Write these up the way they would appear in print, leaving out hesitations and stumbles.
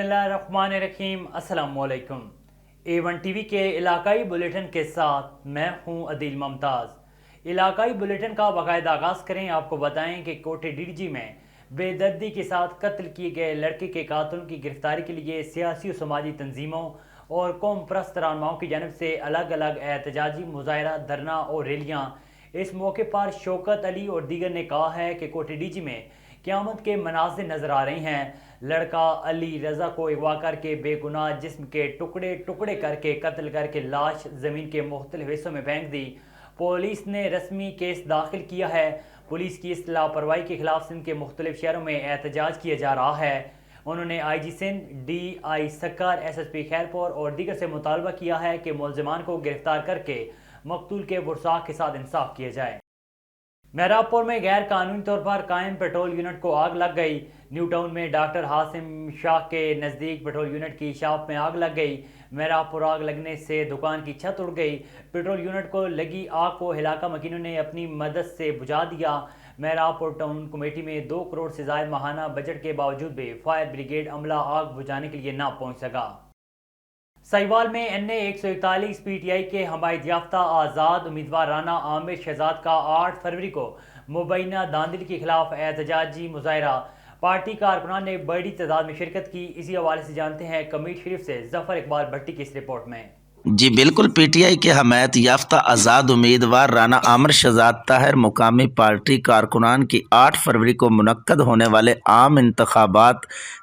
बिस्मिल्लाहिर्रहमानिर्रहीम। अस्सलाम वालेकुम। A1 टीवी के इलाकाई बुलेटिन के साथ मैं हूं अदील मुमताज़। इलाकाई बुलेटिन का बाकायदा आगाज़ करें। आपको बताएं कि कोटे डीडीजी में बेदर्दी के साथ कत्ल किए गए लड़के के कातिलों की गिरफ्तारी के लिए सियासी और समाजी तंजीमों और कौम परस्त रहनुमाओं की जानिब से अलग अलग एहतजाजी मुजाहरा, धरना और रैलियाँ। इस मौके पर शौकत अली और दीगर ने कहा है कि कोटे डीडीजी में क़यामत के मनाज़िर नज़र आ रहे हैं। लड़का अली रज़ा को अगवा करके बेगुनाह जिस्म के टुकड़े टुकड़े करके कत्ल करके लाश ज़मीन के मुख्तलिफ हिस्सों में फेंक दी। पुलिस ने रस्मी केस दाखिल किया है। पुलिस की इस लापरवाही के खिलाफ सिंध के मुख्तलिफ शहरों में एहतजाज किया जा रहा है। उन्होंने IG सिंध, DI सक्कर, SSP खैरपुर और दीगर से मुतालबा किया है कि मुलज़िमान को गिरफ्तार करके मकतूल के वरसाख के साथ इंसाफ किया जाए। मेहराबपुर में गैर कानूनी तौर पर कायम पेट्रोल यूनिट को आग लग गई। न्यू टाउन में डॉक्टर हासिम शाह के नज़दीक पेट्रोल यूनिट की शॉप में आग लग गई। मेहराबपुर आग लगने से दुकान की छत उड़ गई। पेट्रोल यूनिट को लगी आग को इलाका मकीनों ने अपनी मदद से बुझा दिया। मेहराबपुर टाउन कमेटी में 2 करोड़ से ज़ायद माहाना बजट के बावजूद भी फायर ब्रिगेड अमला आग बुझाने के लिए ना पहुँच सका। साहिवाल में NA 141 PTI के हमायत याफ्ता आज़ाद उम्मीदवार राना आमिर शहजाद का 8 फरवरी को मुबैना धांधली के खिलाफ एहतजाजी मुजाहरा। पार्टी कारकुनान ने बड़ी तादाद में शिरकत की। इसी हवाले से जानते हैं कमीर शरीफ से जफर इकबाल भट्टी की इस रिपोर्ट में। जी बिल्कुल, PTI के हमायत याफ्ता आज़ाद उम्मीदवार राना आमिर शहजाद ताहिर मुकामी पार्टी कारकुनान की 8 फरवरी को मुनक्कद होने वाले आम इंतखाबात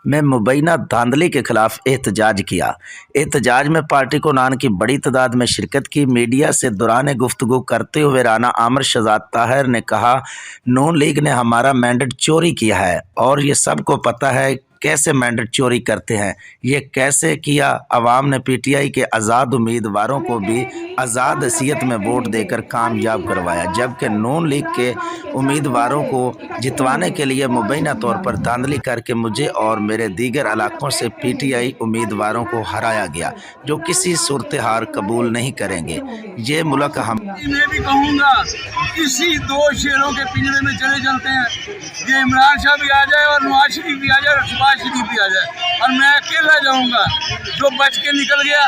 में मुबैना धांधली के खिलाफ एहतजाज किया। एहतजाज में पार्टी कारकुनान की बड़ी तादाद में शिरकत की। मीडिया से दौरान गुफ्तगू करते हुए राना आमिर शहजाद ताहिर ने कहा, नून लीग ने हमारा मैंडेट चोरी किया है और ये सबको पता है कैसे मैंडेट चोरी करते हैं। ये कैसे किया? अवाम ने PTI के आज़ाद उम्मीदवारों को भी आज़ाद हैसियत में वोट देकर कामयाब करवाया, जबकि नून लीग के उम्मीदवारों को जितवाने के लिए मुबैना तौर पर धांधली करके मुझे और मेरे दीगर इलाकों से PTI उम्मीदवारों को हराया गया, जो किसी सूरत हाल कबूल नहीं करेंगे। ये मुल्क हम मैं भी कहूँगा किसी 2 शेरों के पिंजरे में चले चलते हैं। ये इमरान शाह भी आ जाए और नवाज शरीफ भी आ जाए और शहबाज शरीफ भी आ जाए और मैं अकेला जाऊँगा। जो बच के निकल गया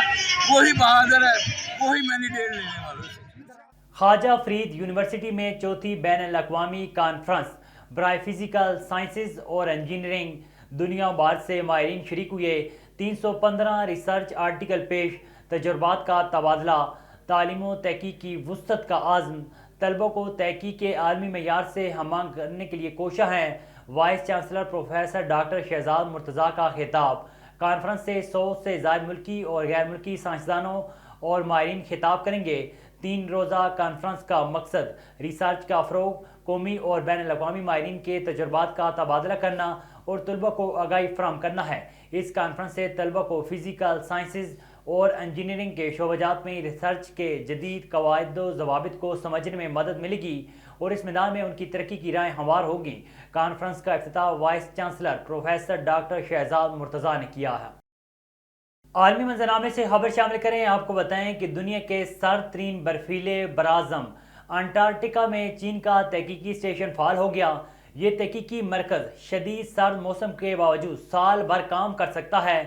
वही बहादुर है, वही मैंने डेढ़ लेने वाला। ख्वाजा फरीद यूनिवर्सिटी में चौथी बैन-अल-अक़वामी कॉन्फ्रेंस बराए फिजिकल साइंसेज और इंजीनियरिंग दुनिया भर से माहिरीन शरीक हुए। 315 रिसर्च आर्टिकल पेश, तजुर्बात का तबादला, तालीम व तहकीक की वुसअत का आज़म, तलबों को तहकीक के आलमी मयार से हमआहंग करने के लिए कोशिश है। Vice chancellor professor doctor Shahzad Murtaza का खिताब। कॉन्फ्रेंस से 100 से ज़ायद मुल्की और गैर मुल्की साइंसदानों और माहिरीन खिताब करेंगे। 3 रोज़ा कॉन्फ्रेंस का मकसद रिसर्च का फ़रोग़, कौमी और बैन-अल-अक़वामी माहिरीन के तजुर्बात का तबादला करना और तलबा को आगाही फराहम करना है। इस कॉन्फ्रेंस से तलबा को फिजिकल साइंसेज और इंजीनियरिंग के शोबाजात में रिसर्च के जदीद कवायद व ज़वाबित को समझने में मदद मिलेगी और इस मैदान में उनकी तरक्की की राहें हमवार होगी। कॉन्फ्रेंस का इफ्तिताह vice chancellor professor doctor Shahzad Murtaza ने किया है। आलमी मंजरनामे से खबर शामिल करें। आपको बताएं कि दुनिया के सर्द तरीन बर्फीले बराज़म अंटार्कटिका में चीन का तहकीकी स्टेशन फाल हो गया। ये तहकीकी मरकज़ शदीद सर्द मौसम के बावजूद साल भर काम कर सकता है।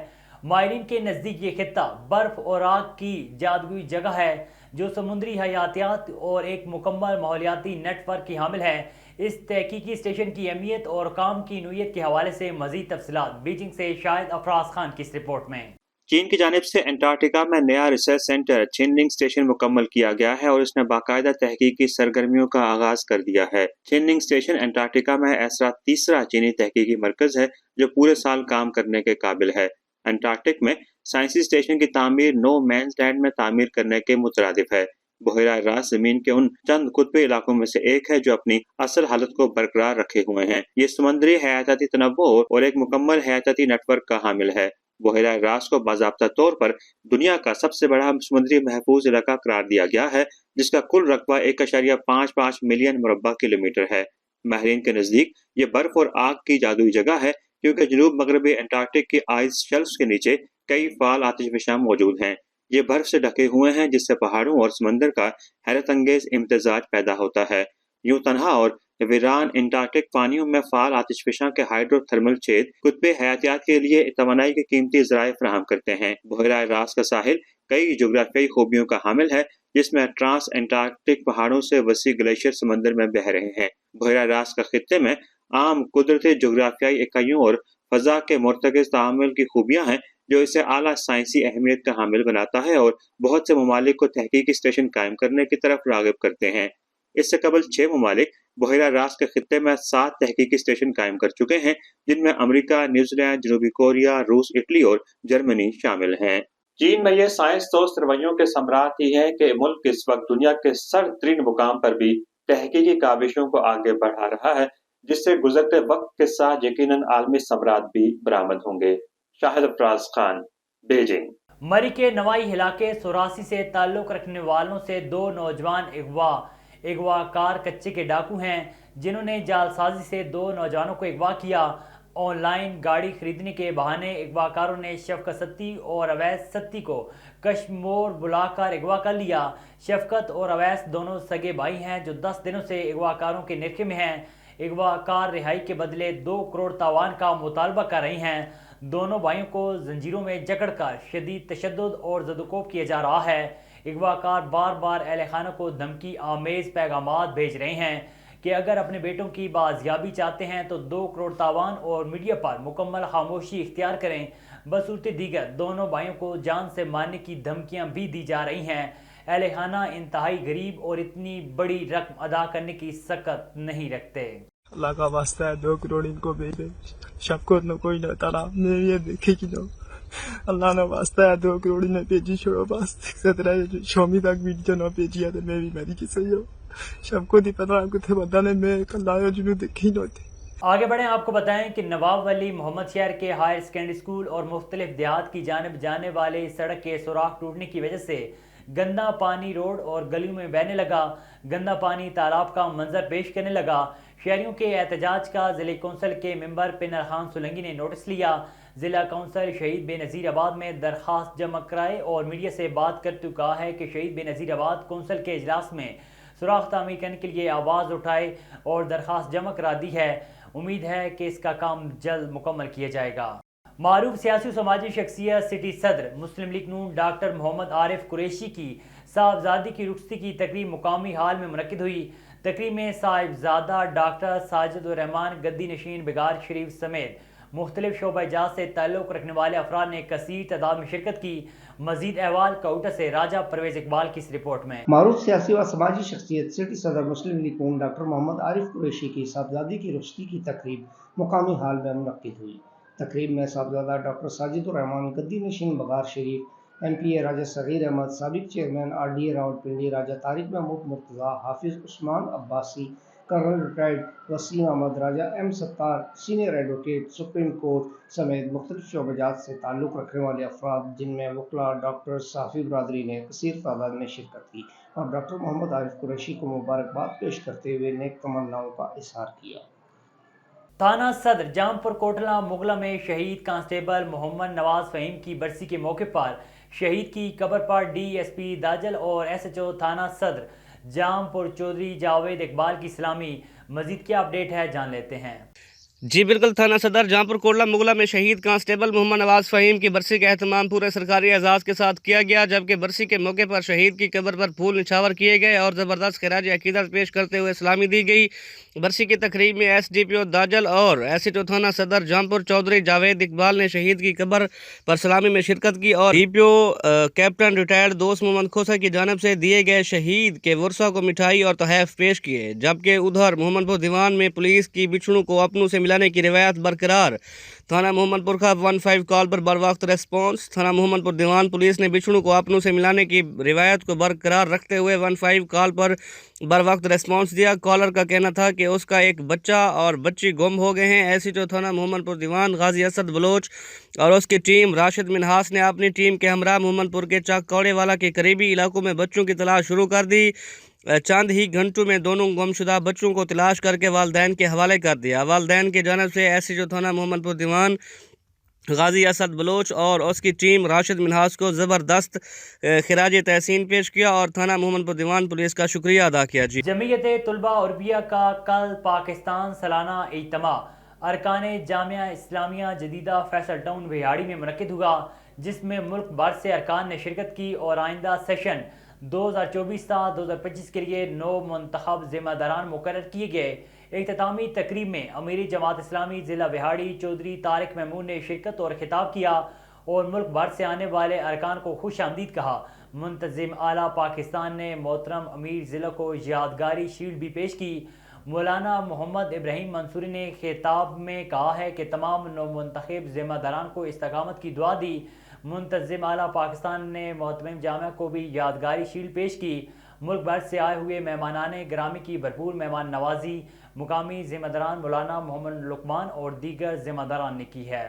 माहिरीन के नज़दीक ये खित्ता बर्फ़ और आग की जादुई जगह है जो समुद्री हयातियात और एक मुकम्मल माहौलियाती नेटवर्क की हामिल है। इस तहकीकी स्टेशन की अहमियत और काम की नोयत के हवाले से मज़ीद तफसीलात बीजिंग से शाहिद अफराज खान की इस रिपोर्ट में। चीन की जानिब से अंटार्कटिका में नया रिसर्च सेंटर छिनलिंग स्टेशन मुकम्मल किया गया है और इसने बाकायदा तहकीकी सरगर्मियों का आगाज कर दिया है। छिनलिंग स्टेशन अंटार्कटिका में ऐसा तीसरा चीनी तहकीकी मरकज है जो पूरे साल काम करने के काबिल है। अंटार्कटिक में साइंसी स्टेशन की तामीर नो मैन्स लैंड में तामीर करने के मुतरादिफ है। बहरा रास जमीन के उन चंद कुतबे इलाकों में से एक है जो अपनी असल हालत को बरकरार रखे हुए हैं। ये समुद्री हयाताती तनव्वुर और एक मुकम्मल हयाताती नेटवर्क का हामिल है। बहरा रास को बाज़ाब्ता तौर पर दुनिया का सबसे बड़ा समुद्री महफूज इलाका करार दिया गया है, जिसका कुल रकबा 1.55 मिलियन मुरब्बा किलोमीटर है। माहिरीन के नज़दीक ये बर्फ और आग की जादुई जगह है, क्योंकि जनूब मगरबी अंटार्कटिक की आइस शेल्फ्स के नीचे कई फाल आतिशफशां मौजूद हैं। ये बर्फ से ढके हुए हैं, जिससे पहाड़ों और समंदर का हैरत अंगेज इम्तिजाज पैदा होता है। यूं तन्हा और वीरान अंटार्कटिक पानियों में फाल आतिशफशां के हाइड्रोथर्मल छेद कुतुब हयातियात के लिए तवानाई के कीमती ज़राए फराहम करते हैं। बहरा रास का साहिल कई जोग्राफियाई खूबियों का हामिल है, जिसमें ट्रांस अंटार्कटिक पहाड़ों से वसी ग्लेशियर समंदर में बह रहे हैं। बहरा रास का खित्ते में आम कुदरती जोग्राफियाई इकाइयों और फजा के मुर्तकज़ तामुल की खूबियाँ हैं, जो इसे आला साइंसी अहमियत का हामिल बनाता है और बहुत से ममालिक को तहकीकी स्टेशन कायम करने की तरफ राग़िब करते हैं। इससे कबल 6 ममालिक बहरा रास के खित्ते में 7 तहकीकी स्टेशन कायम कर चुके हैं, जिनमें अमरीका, न्यूजीलैंड, जनूबी कोरिया, रूस, इटली और जर्मनी शामिल हैं। चीन में यह साइंस दोस्त रवैयों के सम्राट ही है कि मुल्क इस वक्त दुनिया के सरतरीन मुकाम पर भी तहकीकी काविशों को आगे बढ़ा रहा है, जिससे गुजरते वक्त के साथ यकीनन आलमी सम्राट भी बरामद होंगे। शाहिद अफराज खान, बीजिंग। मरी के नवाई इलाके 84 से ताल्लुक़ रखने वालों से 2 नौजवान अगवाकार कच्चे के डाकू हैं, जिन्होंने जालसाजी से 2 नौजवानों को अगवा किया। ऑनलाइन गाड़ी खरीदने के बहाने अगवाकारों ने शफकत सत्ती और अवैस सत्ती को कश्मोर बुलाकर अगवा कर लिया। शफकत और अवैस दोनों सगे भाई हैं, जो 10 दिनों से अगवाकारों के निरखे में हैं। अगवाकार रिहाई के बदले 2 करोड़ तावान का मुतालबा कर रही हैं। दोनों भाइयों को जंजीरों में जकड़कर शदीद तशद्दुद और ज़दुकोब किया जा रहा है। अगवाकार बार बार अहले खाना को धमकी आमेज़ पैगामात भेज रहे हैं कि अगर अपने बेटों की बाजियाबी चाहते हैं तो 2 करोड़ तावान और मीडिया पर मुकम्मल खामोशी इख्तियार करें। बसूरत दीगर दोनों भाइयों को जान से मारने की धमकियां भी दी जा रही हैं। अहले खाना इंतहाई गरीब और इतनी बड़ी रकम अदा करने की सकत नहीं रखते। अल्लाह का वास्ता है 2 करोड़ इनको भेजे, शफकत न कोई न तारा मेरी ये देखे कि नो अल्लाह ने वास्ता है 2 करोड़ ने भेजी छोड़ो बस 17 शोमी तक वीडियो न भेजी है तो मैं भी मेरी की सही हो शफकत ही पता कुछ बंदा ने मैं कल जुनू देखी नहोती। आगे बढ़ें, आपको बताएं कि नवाब वली मोहम्मद शहर के हायर सेकेंडरी स्कूल और मुख्तलिफ देहात की जानिब जाने वाले सड़क के सुराख टूटने की वजह से गंदा पानी रोड और गलियों में बहने लगा। गंदा पानी तालाब का मंजर पेश करने लगा। शहरियों के एहतजाज का जिला कौंसिल के मेंबर पिनर खान सोलंकी ने नोटिस लिया। जिला कौंसिल शहीद बेनज़ीर आबाद में दरख्वास्त जमा कराए और मीडिया से बात करते हुए कहा है कि शहीद बेनज़ीर आबाद कौंसिल के इजलास में सुराख तामीर करने के लिए आवाज़ उठाए और दरख्वास्त जमा करा दी है। उम्मीद है कि इसका काम जल्द मुकम्मल किया जाएगा। मारूफ सियासी और समाजी शख्सियत सिटी सदर मुस्लिम लीग नून डॉक्टर मोहम्मद आरिफ कुरैशी की साहबजादी की रुखसती की तकरीब मुकामी हाल में मुनक्किद हुई। तकरीब में साहिबजादा डॉक्टर साजिदुर रहमान गद्दी नशीन बिगार शरीफ समेत मुख्तलिफ शोबा इजाज़ से ताल्लुक़ रखने वाले अफराद ने कसीर तादाद में शिरकत की। मजीद अहवाल कोटा से राजा परवेज इकबाल की इस रिपोर्ट में। मारूफ सियासी व समाजी शख्सियत सिटी सदर मुस्लिम लीग नून डॉक्टर मोहम्मद आरिफ कुरैशी की साहबजादी की रुखसती की तकरीब मुकामी हाल में मुनक्किद हुई। तकरीब में साहबजादा डॉक्टर साजिदुर रहमान गद्दी नशीन बगार शरीफ, MPA राजा सगीर अहमद, साबिक चेयरमैन RDA रावलपिंडी राजा तारिक महमूद मुर्तज़ा, हाफिज उस्मान अब्बासी, कर्नल रिटायर्ड वसीम अहमद, राजा M Sattar, senior advocate supreme court समेत मुख्तलिफ शोबाजात से ताल्लुक़ रखने वाले अफराद जिनमें वकला डॉक्टर साफ़ी बरदरी ने कसीर तादाद में शिरकत की और डॉक्टर मोहम्मद आरिफ कुरैशी को मुबारकबाद पेश करते हुए नेक तमन्नाओं का इज़हार किया। थाना सदर जामपुर कोटला मुगला में शहीद कांस्टेबल मोहम्मद नवाज फ़हीम की बरसी के मौके पर शहीद की कब्र पर DSP दाजल और SHO थाना सदर जामपुर चौधरी जावेद इकबाल की सलामी। मजीद क्या अपडेट है जान लेते हैं। जी बिल्कुल, थाना सदर जामपुर कोटला मुगला में शहीद कांस्टेबल मोहम्मद नवाज फ़हीम की बरसी का एहतमाम पूरे सरकारी एजाज़ के साथ किया गया, जबकि बरसी के मौके पर शहीद की कब्र पर फूल निछावर किए गए और ज़बरदस्त खराज अकीदत पेश करते हुए सलामी दी गई। बरसी की तकरीब में SDPO दाजल और SHO थाना सदर जामपुर चौधरी जावेद इकबाल ने शहीद की कब्र पर सलामी में शिरकत की और DPO कैप्टन रिटायर्ड दोस्त मोहम्मद खोसा की जानब से दिए गए शहीद के वर्सा को मिठाई और तोहफ़े पेश किए। जबकि उधर मोहम्मदपुर दीवान में पुलिस की बिछड़ों को अपनों से मिलाने की रिवायत बरकरार। थाना मोहम्मदपुर का 15 कॉल पर बर वक्त रेस्पॉन्स। थाना मोहम्मदपुर दीवान पुलिस ने बिछड़ों को अपनों से मिलाने की रिवायत को बरकरार रखते हुए 15 कॉल पर बर वक्त रेस्पॉन्स दिया। कॉलर का कहना था कि उसका एक बच्चा और बच्ची गुम हो गए हैं। SHO थाना मोहम्मदपुर दीवान गाजी असद बलोच और उसकी टीम राशिद मिनहास ने अपनी टीम के हमरा मोहम्मदपुर के चक कौड़ेवाला के करीबी इलाकों में बच्चों की तलाश शुरू कर दी। चंद ही घंटों में दोनों गुमशुदा बच्चों को तलाश करके वालदैन के हवाले कर दिया। वालदैन की जानब से SHO थाना मोहम्मदपुर दीवान غازی اسد بلوچ اور اس کی ٹیم راشد منہاس کو زبردست خراج تحسین پیش کیا اور تھانہ محمد پور دیوان پولیس کا شکریہ ادا کیا. جی جمعیت طلباء عربیہ کا کل پاکستان سالانہ اجتماع ارکان جامعہ اسلامیہ جدیدہ فیصل ٹاؤن وہاڑی میں منعقد ہوا، جس میں ملک بھر سے ارکان نے شرکت کی اور آئندہ سیشن 2024 تا 2025 کے لیے 9 منتخب ذمہ داران مقرر کیے گئے. اختتامی تقریب میں امیر جماعت اسلامی ضلع وہاڑی چودھری طارق محمود نے شرکت اور خطاب کیا اور ملک بھر سے آنے والے ارکان کو خوش آمدید کہا. منتظم اعلیٰ پاکستان نے محترم امیر ضلع کو یادگاری شیلڈ بھی پیش کی. مولانا محمد ابراہیم منصوری نے خطاب میں کہا ہے کہ تمام نو منتخب ذمہ داران کو استقامت کی دعا دی. منتظم اعلیٰ پاکستان نے محترم جامعہ کو بھی یادگاری شیلڈ پیش کی. ملک بھر سے آئے ہوئے مہمانان گرامی کی بھرپور مہمان نوازی مقامی ذمہ داران مولانا محمد لقمان اور دیگر ذمہ داران نے کی ہے.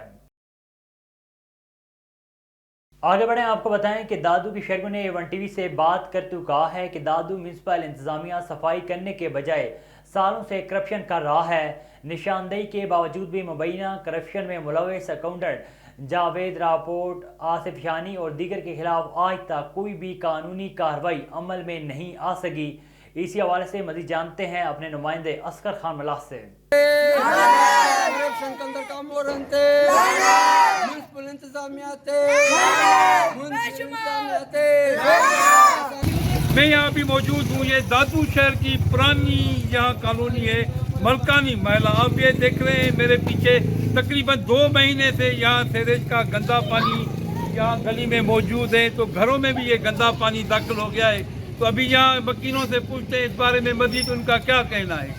آگے بڑھیں، آپ کو بتائیں کہ دادو کی شیرگو نے A1 TV سے بات کرتے ہوئے کہا ہے کہ دادو میونسپل انتظامیہ صفائی کرنے کے بجائے سالوں سے کرپشن کر رہا ہے. نشاندہی کے باوجود بھی مبینہ کرپشن میں ملوث اکاؤنٹنٹ جاوید راپورٹ، آصف شانی اور دیگر کے خلاف آج تک کوئی بھی قانونی کارروائی عمل میں نہیں آ سکی. اسی حوالے سے مزید جانتے ہیں اپنے نمائندے اصغر خان ملاح سے. میں یہاں بھی موجود ہوں. یہ دادو شہر کی پرانی یہاں کالونی ہے، ملکانی محلہ. آپ یہ دیکھ رہے ہیں میرے پیچھے تقریباً 2 مہینے سے یہاں سیریج کا گندا پانی یہاں گلی میں موجود ہے، تو گھروں میں بھی یہ گندا پانی داخل ہو گیا ہے. تو ابھی یہاں وکیلوں سے پوچھتے ہیں اس بارے میں مزید ان کا کیا کہنا ہے.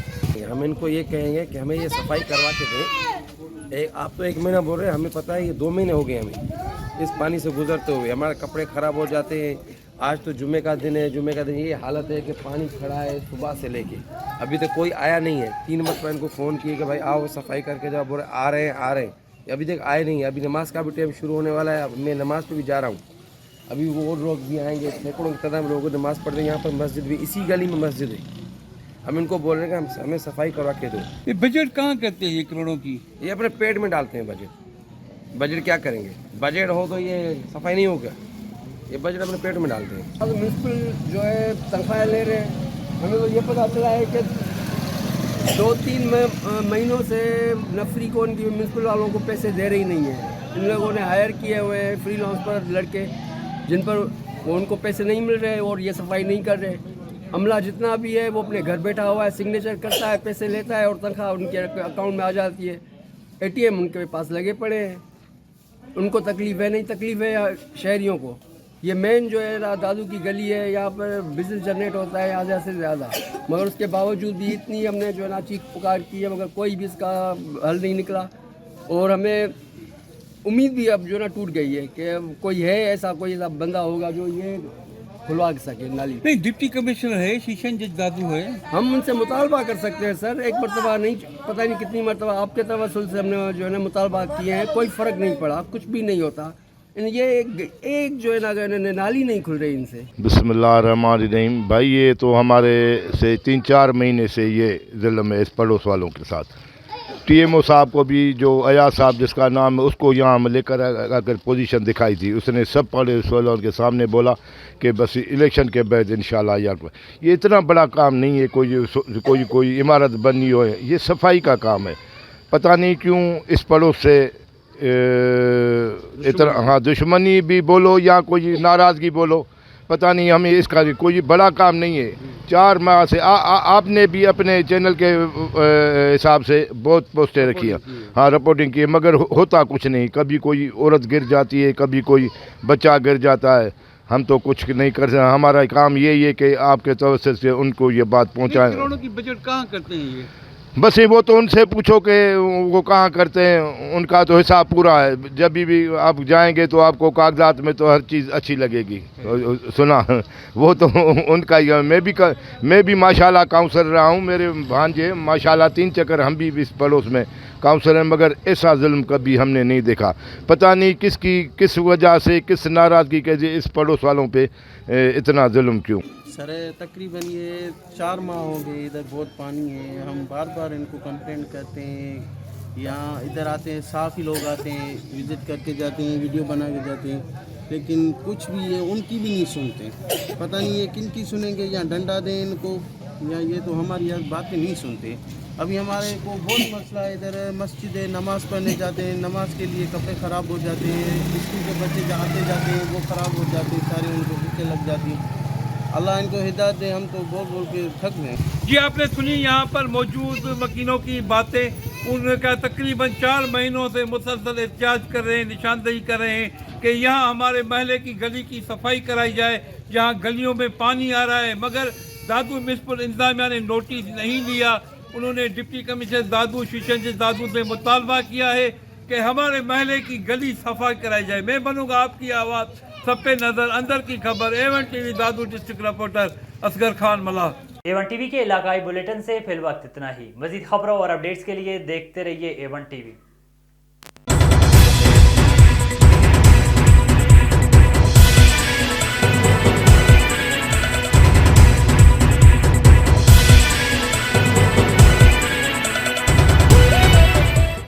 ہم ان کو یہ کہیں گے کہ ہمیں یہ صفائی کروا کے دیں. آپ تو 1 مہینہ بول رہے ہیں، ہمیں پتہ ہے یہ 2 مہینے ہو گئے ہمیں اس پانی سے گزرتے ہوئے. ہمارے کپڑے خراب ہو جاتے ہیں. آج تو جمعے کا دن ہے، جمعے کا دن یہ حالت ہے کہ پانی کھڑا ہے صبح سے لے کے ابھی تک کوئی آیا نہیں ہے. 3 مرتبہ ان کو فون کیے کہ بھائی آؤ صفائی کر کے جاؤ، بول رہے آ رہے ہیں ابھی تک آئے نہیں. ابھی نماز کا بھی ٹائم شروع ہونے والا ہے. اب میں نماز پہ بھی جا رہا ہوں. ابھی وہ لوگ بھی آئیں گے، سینکڑوں کی تعداد میں لوگوں کو نماز پڑھ رہے ہیں. یہاں پر مسجد بھی اسی گلی میں مسجد ہے. ہم ان کو بول رہے ہیں کہ ہمیں صفائی کروا کے دو. یہ بجٹ کہاں کرتے ہیں یہ کروڑوں کی؟ یہ اپنے پیٹ میں ڈالتے ہیں بجٹ کیا کریں گے؟ بجٹ ہو تو یہ صفائی نہیں ہوگا. یہ بجٹ اپنے پیٹ میں ڈالتے ہیں. اب میونسپل جو ہے تنخواہ لے رہے ہیں. ہمیں تو یہ پتہ چلا ہے کہ 2-3 مہینوں سے نفری کو ان کی میونسپل والوں کو پیسے دے رہی نہیں ہے. ان لوگوں نے ہائر کیے ہوئے ہیں فری لانس پر لڑکے، جن پر وہ ان کو پیسے نہیں مل رہے اور یہ صفائی نہیں کر رہے. عملہ جتنا بھی ہے وہ اپنے گھر بیٹھا ہوا ہے، سگنیچر کرتا ہے، پیسے لیتا ہے اور تنخواہ ان کے اکاؤنٹ میں آ جاتی ہے. ATM ان کے پاس لگے پڑے ہیں. ان کو تکلیف ہے نہیں، تکلیف ہے شہریوں کو. یہ مین جو ہے دادو کی گلی ہے، یہاں پر بجلی جنریٹ ہوتا ہے آدھا سے زیادہ، مگر اس کے باوجود بھی اتنی ہم نے جو ہے نا چیخ پکار کی ہے مگر کوئی بھی اس کا حل نہیں نکلا. اور ہمیں امید بھی اب جو ہے نا ٹوٹ گئی ہے کہ کوئی ایسا بندہ ہوگا جو یہ کھلوا سکے نالی. نہیں، ڈپٹی کمشنر ہے، شیشن جج دادو ہے. ہم ان سے مطالبہ کر سکتے ہیں سر. 1 مرتبہ نہیں، پتہ نہیں کتنی مرتبہ آپ کے توسل سے ہم نے جو ہے نا مطالبہ کیے ہیں، کوئی فرق نہیں پڑا، کچھ بھی نہیں ہوتا. یہ ایک جو ہے نا نالی نہیں کھل رہی ان سے. بسم اللہ الرحمن الرحیم. بھائی یہ تو ہمارے سے 3-4 مہینے سے یہ ظلم ہے اس پڑوس والوں کے ساتھ. TMO صاحب کو بھی، جو ایاز صاحب جس کا نام ہے، اس کو یہاں لے کر اگر پوزیشن دکھائی تھی، اس نے سب پڑوس والوں کے سامنے بولا کہ بس الیکشن کے بعد انشاءاللہ یہ اتنا بڑا کام نہیں ہے کوئی عمارت بننی ہو. یہ صفائی کا کام ہے. پتہ نہیں کیوں اس پڑوس سے اتنا دشمنی بھی بولو یا کوئی ناراضگی بولو، پتہ نہیں. ہمیں اس کا کوئی بڑا کام نہیں ہے. 4 ماہ سے آپ نے بھی اپنے چینل کے حساب سے بہت پوسٹیں رکھی ہیں، رپورٹنگ کی، مگر ہوتا کچھ نہیں. کبھی کوئی عورت گر جاتی ہے، کبھی کوئی بچہ گر جاتا ہے. ہم تو کچھ نہیں کر سکتے. ہمارا کام یہی ہے کہ آپ کے توسط سے ان کو یہ بات پہنچائیں. کروڑوں کی بجٹ کہاں کرتے ہیں یہ؟ بس وہ تو ان سے پوچھو کہ وہ کہاں کرتے ہیں. ان کا تو حساب پورا ہے. جب بھی آپ جائیں گے تو آپ کو کاغذات میں تو ہر چیز اچھی لگے گی. سنا وہ تو ان کا ہی. میں بھی ماشاءاللہ کاؤنسلر رہا ہوں. میرے بھانجے ماشاءاللہ 3 چکر ہم بھی اس پڑوس میں کاؤنسلر ہیں، مگر ایسا ظلم کبھی ہم نے نہیں دیکھا. پتہ نہیں کس وجہ سے، کس ناراضگی کے اس پڑوس والوں پہ اتنا ظلم کیوں. سر تقریباً یہ 4 ماہ ہو گئے، ادھر بہت پانی ہے. ہم بار بار ان کو کمپلینٹ کرتے ہیں यहाँ इधर आते हैं, साफ ही लोग आते हैं, विज़िट करके जाते हैं, वीडियो बना के जाते हैं, लेकिन कुछ भी ये उनकी भी नहीं सुनते। पता नहीं ये किन की सुनेंगे, या डंडा दें इनको, या ये तो हमारी यार बातें नहीं सुनते। अभी हमारे को बहुत मसला है, इधर मस्जिद है, नमाज़ पढ़ने जाते हैं, नमाज के लिए कपड़े ख़राब हो जाते हैं, स्कूल के बच्चे आते जाते हैं वो ख़राब हो जाते हैं, सारे उनको भूखे लग जाती हैं। अल्लाह इनको हिदायत दे, हम तो बोल बोल के थक गए। जी आपने सुनी यहाँ पर मौजूद मकीनों की बातें। उनका तकरीबन 4 महीनों से मुसलसल एहतजाज कर रहे हैं, निशानदही कर रहे हैं कि यहाँ हमारे महल्ले की गली की सफाई कराई जाए, जहाँ गलियों में पानी आ रहा है, मगर दादू म्युनिसिपल इंतजामिया ने नोटिस नहीं लिया। उन्होंने डिप्टी कमिश्नर दादू शीशंज दादू से मुतालबा किया है कि हमारे महल्ले की गली सफाई कराई जाए। मैं बनूंगा आपकी आवाज़, सब पे नज़र, अंदर की खबर। A1 TV दादू डिस्ट्रिक्ट रिपोर्टर असगर खान मलाह। A1 TV के इलाकाई बुलेटिन से फिल वक्त इतना ही। मज़ीद खबरों और अपडेट्स के लिए देखते रहिए A1 TV।